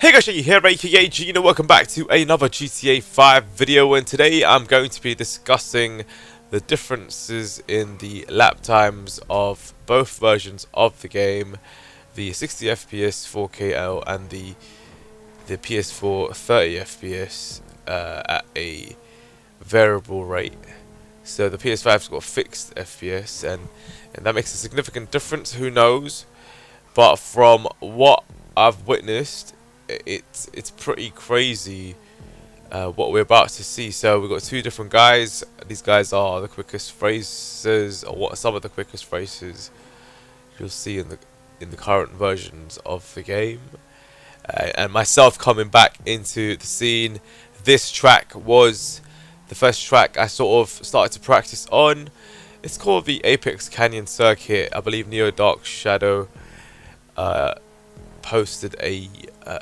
Hey guys, you here, aka Gina. Welcome back to another GTA 5 video, and today I'm going to be discussing the differences in the lap times of both versions of the game, the 60 FPS 4KL and the PS4 30 FPS at a variable rate. So the PS5's got a fixed FPS, and that makes a significant difference. Who knows? But from what I've witnessed, it's pretty crazy what we're about to see. So we've got two different guys. These guys are the quickest races, or what some of the quickest races you'll see in the current versions of the game. And myself coming back into the scene. This track was the first track I sort of started to practice on. It's called the Apex Canyon Circuit. I believe Neo Dark Shadow posted a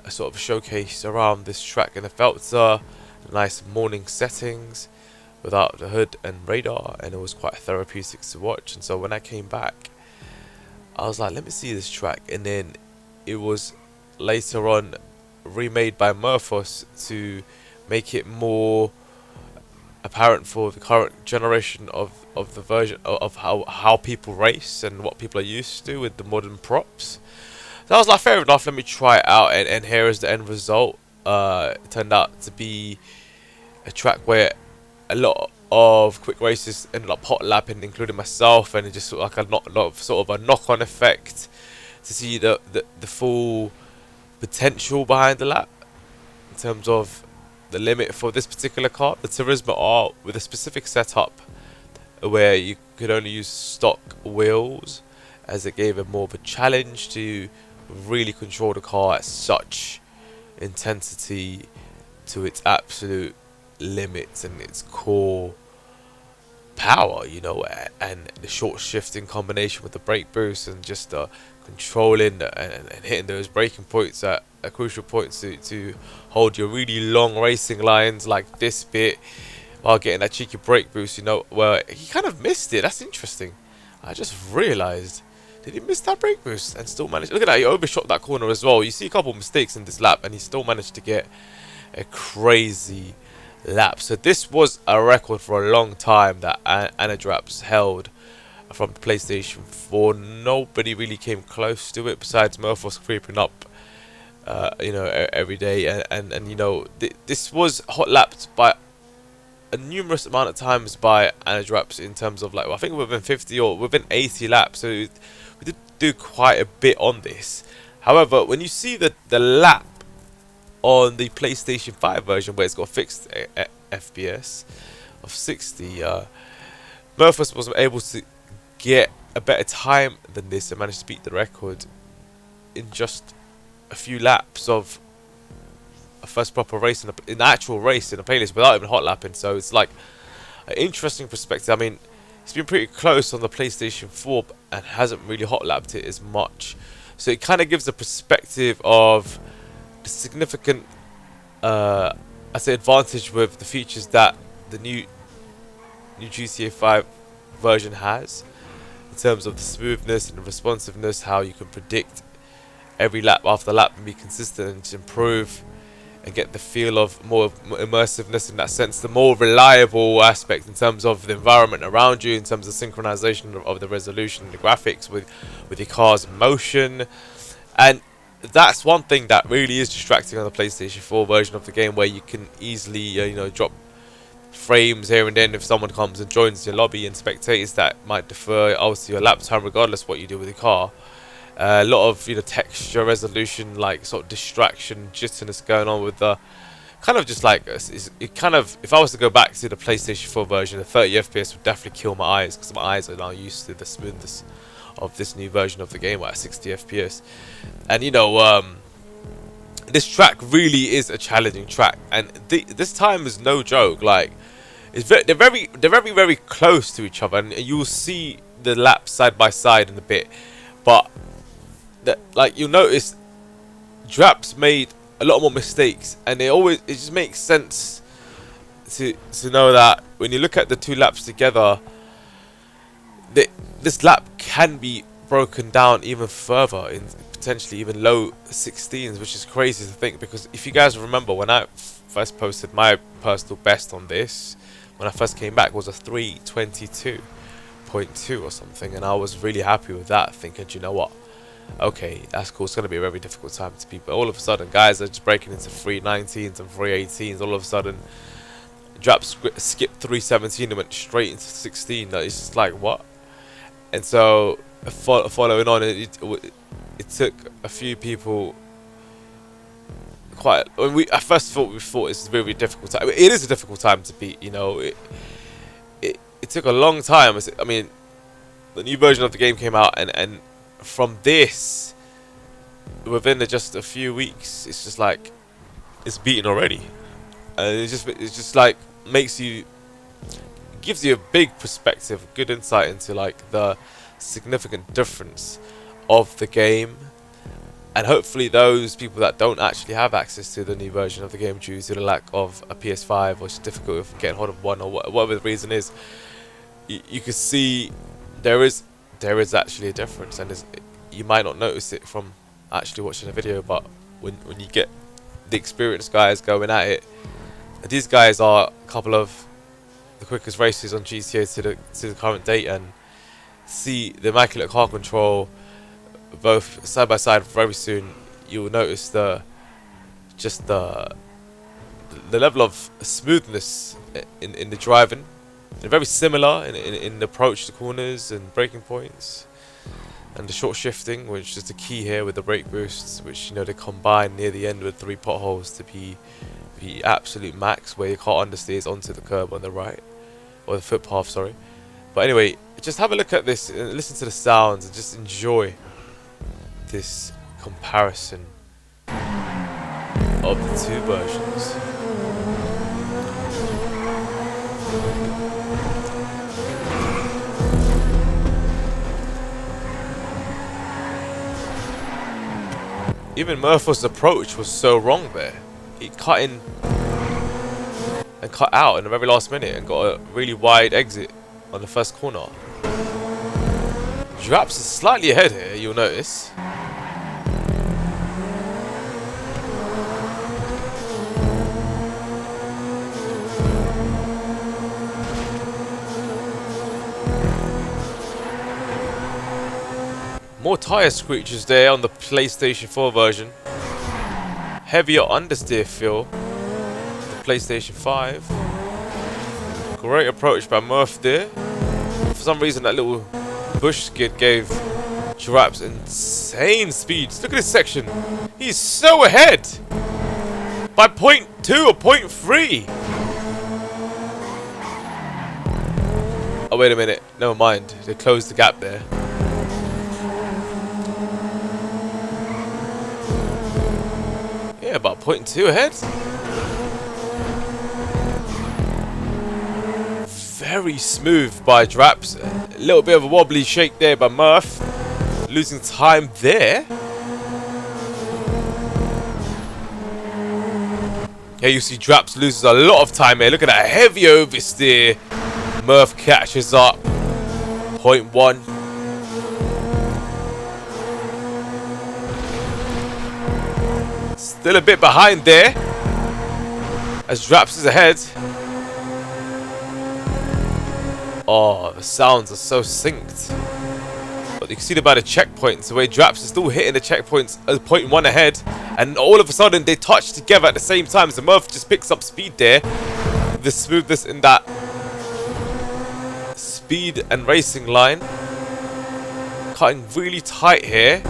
sort of showcase around this track, and it felt nice morning settings without the hood and radar, and it was quite therapeutic to watch. And so when I came back, I was like, let me see this track, and then it was later on remade by Murphos to make it more apparent for the current generation of the version of how people race and what people are used to with the modern props. So I was like, fair enough, let me try it out, and here is the end result. It turned out to be a track where a lot of quick races ended up hot lapping, including myself, and it just sort of like sort of a knock-on effect to see the full potential behind the lap in terms of the limit for this particular car, the Turismo R, with a specific setup where you could only use stock wheels, as it gave it more of a challenge to really control the car at such intensity to its absolute limits and its core power, you know, and the short shifting combination with the brake boost and just controlling and hitting those braking points at crucial points to hold your really long racing lines like this bit while getting that cheeky brake boost, you know. Well, he kind of missed it. That's interesting. I just realized, did he miss that brake boost and still managed? Look at that, he overshot that corner as well. You see a couple of mistakes in this lap, and he still managed to get a crazy lap. So this was a record for a long time that Anadraps held from the PlayStation 4. Nobody really came close to it besides Murphos creeping up, you know, every day. And you know, this was hot lapped by a numerous amount of times by Anadraps in terms of, like, well, I think within 50 or within 80 laps. So we did do quite a bit on this. However, when you see the lap on the PlayStation 5 version, where it's got fixed FPS of 60, Murphos was able to get a better time than this and managed to beat the record in just a few laps of a first proper race in an actual race in a playlist without even hot lapping. So it's like an interesting perspective. I mean, it's been pretty close on the PlayStation 4 and hasn't really hot lapped it as much. So it kind of gives a perspective of the significant, I say, advantage with the features that the new GTA 5 version has, in terms of the smoothness and the responsiveness, how you can predict every lap after lap and be consistent and improve and get the feel of more immersiveness in that sense, the more reliable aspect in terms of the environment around you, in terms of synchronization of the resolution and the graphics with your car's motion. And that's one thing that really is distracting on the PlayStation 4 version of the game, where you can easily you know, drop frames here and then if someone comes and joins your lobby, and spectators that might defer obviously your lap time regardless what you do with your car. A lot of, you know, texture resolution, like sort of distraction, jittiness going on with the kind of just like it kind of, if I was to go back to the PlayStation 4 version, the 30 FPS would definitely kill my eyes, because my eyes are now used to the smoothness of this new version of the game at 60 FPS. And you know, this track really is a challenging track, and this time is no joke. Like, they're very close to each other, and you'll see the laps side by side in a bit. But like, you'll notice Draps made a lot more mistakes, and it just makes sense to know that when you look at the two laps together, this lap can be broken down even further, in potentially even low 16s, which is crazy to think, because if you guys remember when I first posted my personal best on this, when I first came back, was a 322.2 or something, and I was really happy with that, thinking, do you know what, okay, that's cool, it's going to be a very difficult time to beat. But all of a sudden guys are just breaking into 319s and 318s. All of a sudden Draps skipped 317 and went straight into 16. It's just like, what? And so following on, it took a few people quite. When we at first thought it's a very difficult time. It is a difficult time to beat. You know, it took a long time. I mean, the new version of the game came out, and from this, within just a few weeks, it's just like it's beaten already, and it's just like gives you a big perspective, good insight into like the significant difference of the game. And hopefully those people that don't actually have access to the new version of the game due to the lack of a PS5, or it's difficult of getting hold of one, or whatever the reason is, you can see there is actually a difference, and you might not notice it from actually watching the video, but when you get the experienced guys going at it, these guys are a couple of the quickest racers on GTA to the current date, and see the immaculate car control both side by side. Very soon you will notice the level of smoothness in the driving, and very similar in the approach to corners and braking points, and the short shifting, which is the key here with the brake boosts, which, you know, they combine near the end with 3 potholes to be the absolute max, where your car understeers onto the curb on the right, or the footpath, sorry. But anyway, just have a look at this and listen to the sounds and just enjoy this comparison of the two versions. Even Murphy's approach was so wrong there. He cut in and cut out in the very last minute and got a really wide exit on the first corner. Draps is slightly ahead here, you'll notice. More tyre screeches there on the PlayStation 4 version. Heavier understeer feel. The PlayStation 5. Great approach by Murph there. For some reason that little bush skid gave Draps insane speeds. Look at this section. He's so ahead. By 0.2 or 0.3. Oh, wait a minute. Never mind. They closed the gap there. Yeah, about 0.2 ahead. Very smooth by Draps. A little bit of a wobbly shake there by Murph. Losing time there. Here you see Draps loses a lot of time here. Look at that heavy oversteer. Murph catches up. 0.1. Still a bit behind there, as Draps is ahead. Oh, the sounds are so synced. But you can see by the checkpoints, the way Draps is still hitting the checkpoints at 0.1 ahead, and all of a sudden they touch together at the same time. So Murph just picks up speed there. The smoothness in that speed and racing line. Cutting really tight here.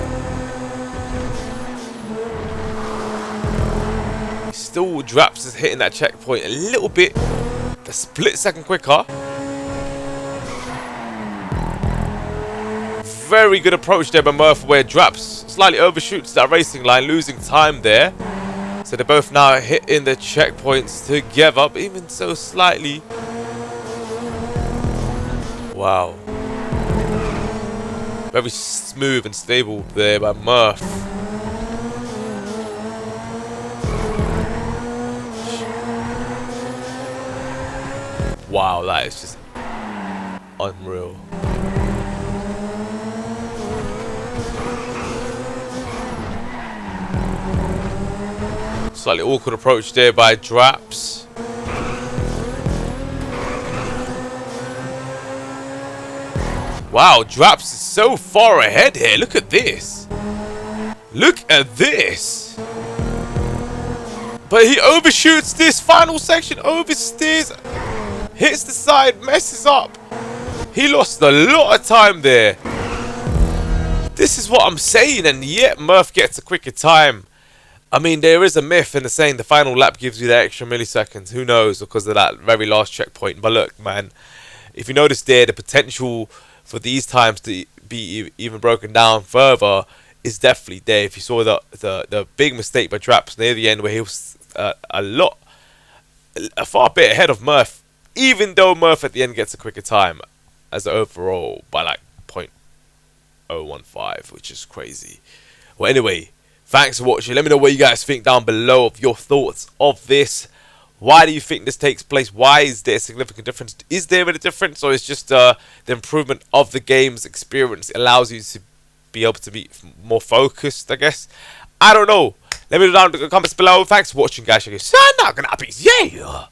Still Draps is hitting that checkpoint a little bit, a split second quicker. Very good approach there by Murph, where Draps slightly overshoots that racing line, losing time there. So they're both now hitting the checkpoints together, but even so slightly. Wow. Very smooth and stable there by Murph. Wow, that is just unreal. Slightly awkward approach there by Draps. Wow, Draps is so far ahead here. Look at this. Look at this. But he overshoots this final section, oversteers, hits the side, messes up. He lost a lot of time there. This is what I'm saying, and yet Murph gets a quicker time. I mean, there is a myth in the saying the final lap gives you the extra milliseconds. Who knows, because of that very last checkpoint. But look, man, if you notice there, the potential for these times to be even broken down further is definitely there. If you saw the big mistake by Draps near the end, where he was a far bit ahead of Murph, even though Murph at the end gets a quicker time as the overall by like 0.015, which is crazy. Well, anyway, thanks for watching. Let me know what you guys think down below of your thoughts of this. Why do you think this takes place? Why is there a significant difference? Is there a difference, or is just the improvement of the game's experience allows you to be able to be more focused, I guess? I don't know. Let me know down in the comments below. Thanks for watching, guys. Yeah.